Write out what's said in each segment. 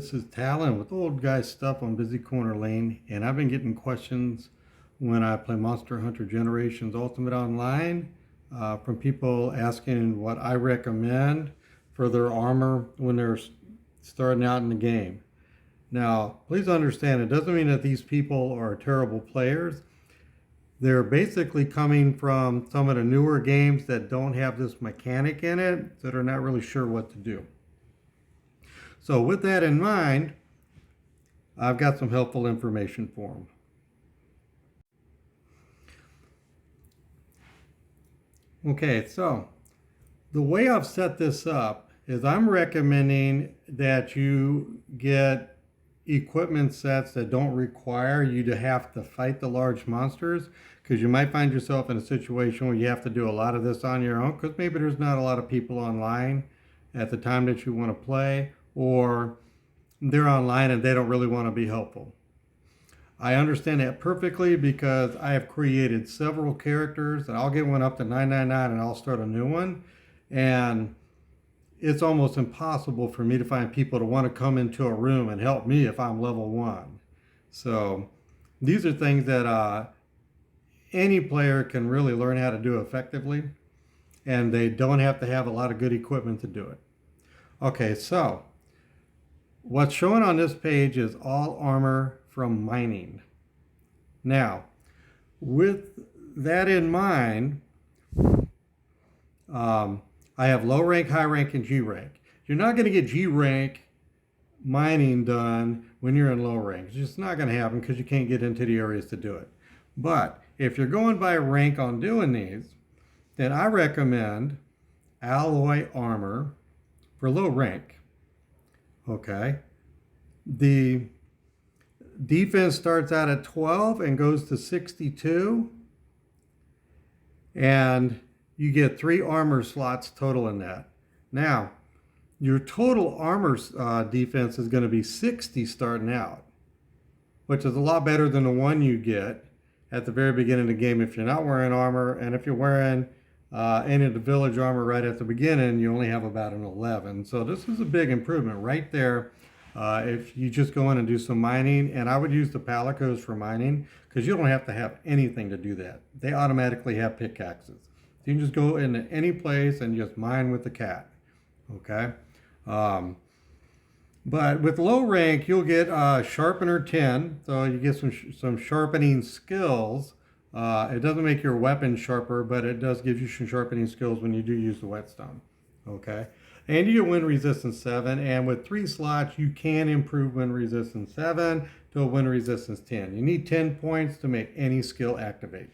This is Talon with Old Guy Stuff on Busy Corner Lane, and I've been getting questions when I play Monster Hunter Generations Ultimate Online from people asking what I recommend for their armor when they're starting out in the game. Now, please understand, it doesn't mean that these people are terrible players. They're basically coming from some of the newer games that don't have this mechanic in it, that are not really sure what to do. So with that in mind, I've got some helpful information for them. Okay, so the way I've set this up is I'm recommending that you get equipment sets that don't require you to have to fight the large monsters, because you might find yourself in a situation where you have to do a lot of this on your own, because maybe there's not a lot of people online at the time that you want to play, or they're online and they don't really want to be helpful. I understand that perfectly because I have created several characters, and I'll get one up to 999 and I'll start a new one, and it's almost impossible for me to find people to want to come into a room and help me if I'm level 1. So these are things that any player can really learn how to do effectively, and they don't have to have a lot of good equipment to do it. Okay, so what's shown on this page is all armor from mining. Now, with that in mind, I have low rank, high rank, and G rank. You're not going to get G rank mining done when you're in low rank. It's just not going to happen because you can't get into the areas to do it. But if you're going by rank on doing these, then I recommend alloy armor for low rank. Okay, the defense starts out at 12 and goes to 62, and you get 3 armor slots total in that. Now, your total armor defense is going to be 60 starting out, which is a lot better than the one you get at the very beginning of the game if you're not wearing armor, and if you're wearing any of the village armor right at the beginning, you only have about an 11. So this is a big improvement right there if you just go in and do some mining. And I would use the Palicos for mining because you don't have to have anything to do that. They automatically have pickaxes. So you can just go into any place and just mine with the cat. Okay. But with low rank, you'll get Sharpener 10. So you get some sharpening skills. It doesn't make your weapon sharper, but it does give you some sharpening skills when you do use the whetstone. Okay, and you get wind resistance 7, and with 3 slots, you can improve wind resistance 7 to a wind resistance 10. You need 10 points to make any skill activate.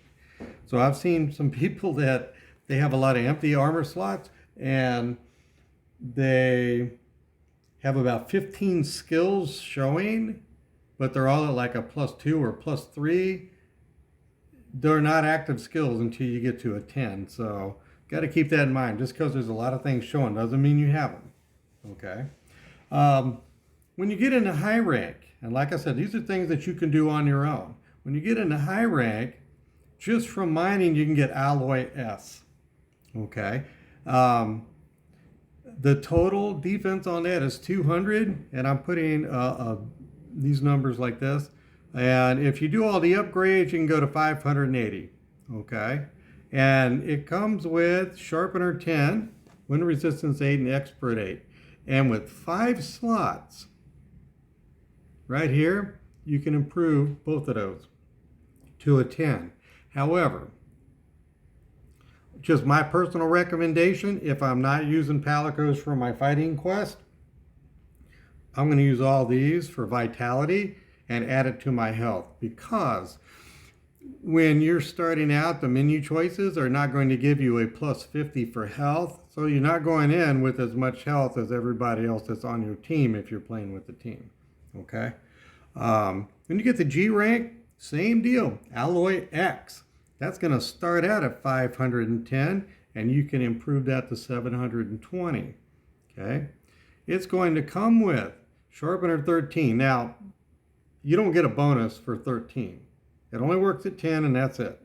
So I've seen some people that they have a lot of empty armor slots, and they have about 15 skills showing, but they're all at like a +2 or +3. They're not active skills until you get to a 10. So got to keep that in mind. Just because there's a lot of things showing doesn't mean you have them. Okay. When you get into high rank, and like I said, these are things that you can do on your own. When you get into high rank, just from mining, you can get alloy S. Okay. The total defense on that is 200, and I'm putting these numbers like this. And if you do all the upgrades, you can go to 580, okay? And it comes with Sharpener 10, Wind Resistance 8, and Expert 8. And with 5 slots, right here, you can improve both of those to a 10. However, just my personal recommendation, if I'm not using Palicos for my fighting quest, I'm going to use all these for vitality and add it to my health, because when you're starting out, the menu choices are not going to give you a +50 for health, so you're not going in with as much health as everybody else that's on your team if you're playing with the team. Okay. When you get the G rank, same deal, Alloy X. That's going to start out at 510, and you can improve that to 720. Okay. It's going to come with Sharpener 13. Now, you don't get a bonus for 13. It only works at 10, and that's it.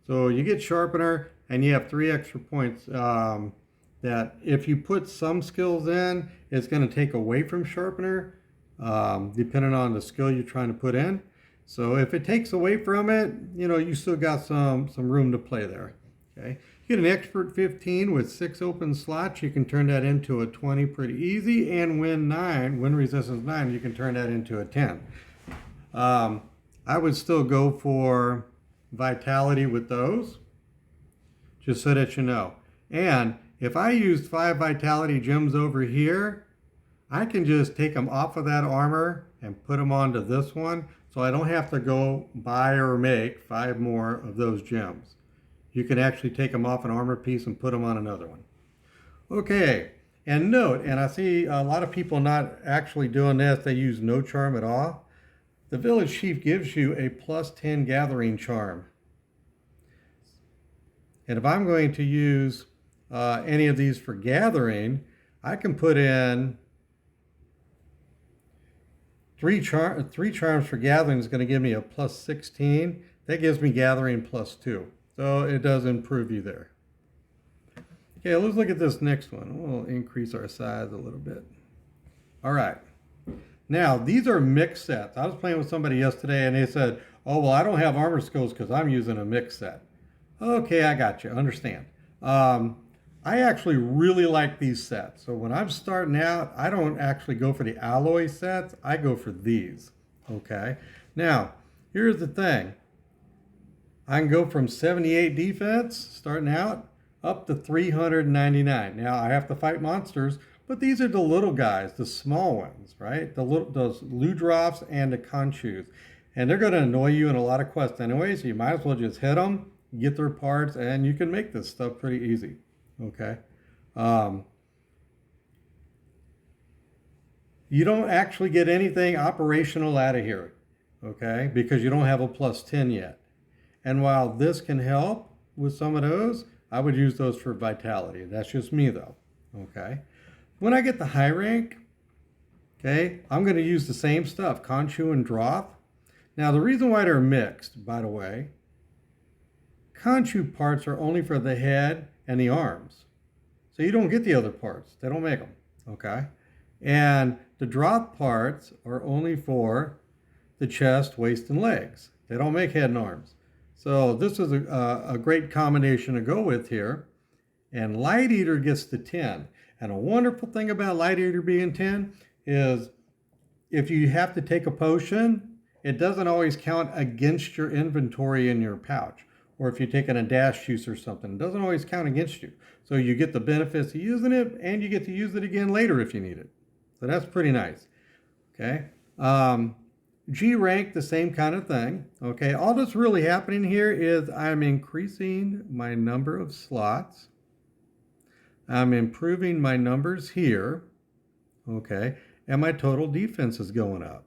So you get Sharpener, and you have 3 extra points that if you put some skills in, it's going to take away from Sharpener. depending on the skill you're trying to put in. So if it takes away from it, you still got some room to play there. Okay. You get an expert 15 with 6 open slots. You can turn that into a 20 pretty easy. And win resistance 9, you can turn that into a 10. I would still go for vitality with those, just so that you know. And if I used 5 vitality gems over here, I can just take them off of that armor and put them onto this one, so I don't have to go buy or make 5 more of those gems. You can actually take them off an armor piece and put them on another one. Okay, and note, and I see a lot of people not actually doing this, they use no charm at all. The village chief gives you a +10 gathering charm. And if I'm going to use any of these for gathering, I can put in 3 charms for gathering is going to give me a +16. That gives me gathering +2. So it does improve you there. Okay, let's look at this next one. We'll increase our size a little bit. All right. Now, these are mixed sets. I was playing with somebody yesterday and they said, oh, well, I don't have armor skills because I'm using a mixed set. Okay, I got you. Understand. I actually really like these sets. So when I'm starting out, I don't actually go for the alloy sets. I go for these. Okay. Now, here's the thing. I can go from 78 defense, starting out, up to 399. Now, I have to fight monsters, but these are the little guys, the small ones, right? Those Ludroths and the Conchus. And they're going to annoy you in a lot of quests anyway, so you might as well just hit them, get their parts, and you can make this stuff pretty easy. Okay. You don't actually get anything operational out of here, okay, because you don't have a +10 yet. And while this can help with some of those, I would use those for vitality. That's just me though, okay. When I get the high rank, okay, I'm going to use the same stuff, Conchu and Droth. Now the reason why they're mixed, by the way, Conchu parts are only for the head and the arms. So you don't get the other parts. They don't make them, okay? And the Droth parts are only for the chest, waist, and legs. They don't make head and arms. So this is a great combination to go with here. And Light Eater gets to 10. And a wonderful thing about Light Eater being 10 is if you have to take a potion, it doesn't always count against your inventory in your pouch. Or if you're taking a dash juice or something, it doesn't always count against you. So you get the benefits of using it, and you get to use it again later if you need it. So that's pretty nice. Okay. G rank, the same kind of thing. Okay. All that's really happening here is I'm increasing my number of slots. I'm improving my numbers here. Okay. And my total defense is going up.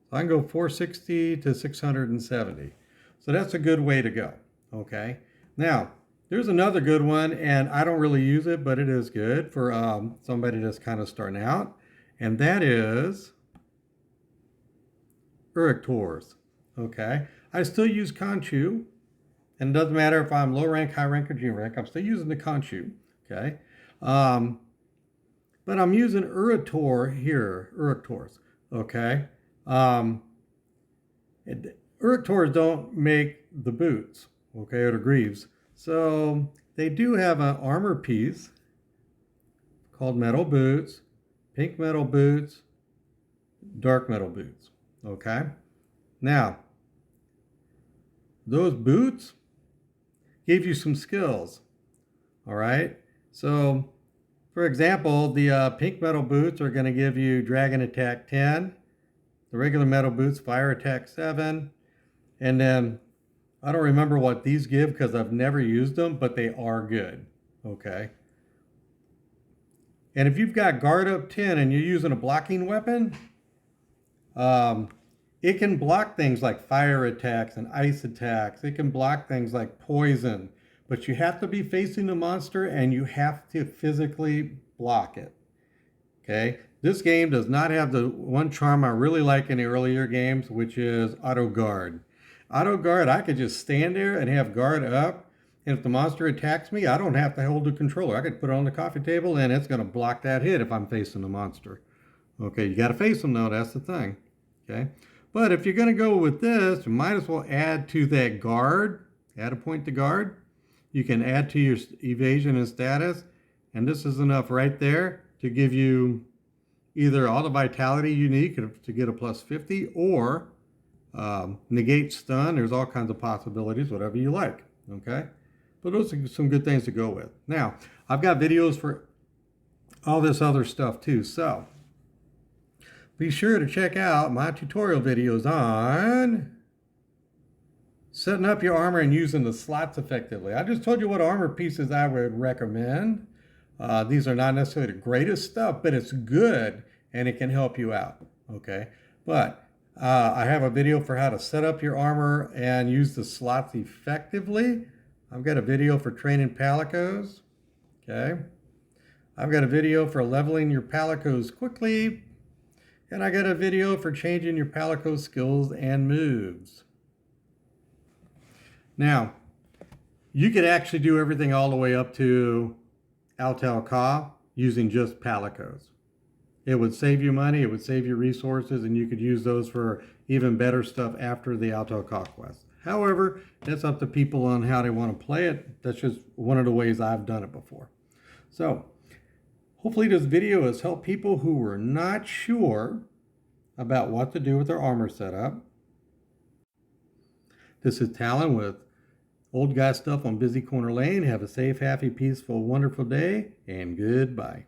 So I can go 460 to 670. So that's a good way to go. Okay. Now, there's another good one, and I don't really use it, but it is good for somebody that's kind of starting out. And that is Uruktors. Okay. I still use Conchu, and it doesn't matter if I'm low rank, high rank, or G rank. I'm still using the Conchu. Okay. But I'm using Uruktors here, Uruktors. Okay. Uruktors don't make the boots, okay, or the greaves. So they do have an armor piece called metal boots, pink metal boots, dark metal boots, okay? Now, those boots give you some skills, all right? So, for example, the pink metal boots are going to give you dragon attack 10, the regular metal boots fire attack 7, and then I don't remember what these give because I've never used them, but they are good, okay? And if you've got guard up 10 and you're using a blocking weapon, it can block things like fire attacks and ice attacks. It can block things like poison, but you have to be facing the monster and you have to physically block it, okay? This game does not have the one charm I really like in the earlier games, which is auto guard. Auto guard, I could just stand there and have guard up, and if the monster attacks me, I don't have to hold the controller. I could put it on the coffee table and it's going to block that hit if I'm facing the monster. Okay, you got to face them though, that's the thing. Okay, but if you're going to go with this, you might as well add to that guard, add a point to guard. You can add to your evasion and status, and this is enough right there to give you either all the vitality you need to get a plus 50 or negate stun. There's all kinds of possibilities, whatever you like. Okay, but those are some good things to go with. Now, I've got videos for all this other stuff too, so be sure to check out my tutorial videos on setting up your armor and using the slots effectively. I just told you what armor pieces I would recommend. These are not necessarily the greatest stuff, but it's good and it can help you out. Okay, but I have a video for how to set up your armor and use the slots effectively. I've got a video for training Palicos. Okay, I've got a video for leveling your Palicos quickly. And I got a video for changing your Palico skills and moves. Now, you could actually do everything all the way up to Altal Ka using just Palicos. It would save you money, it would save you resources, and you could use those for even better stuff after the Altal Ka quest. However, that's up to people on how they want to play it. That's just one of the ways I've done it before. So, hopefully this video has helped people who were not sure about what to do with their armor setup. This is Talon with Old Guy Stuff on Busy Corner Lane. Have a safe, happy, peaceful, wonderful day, and goodbye.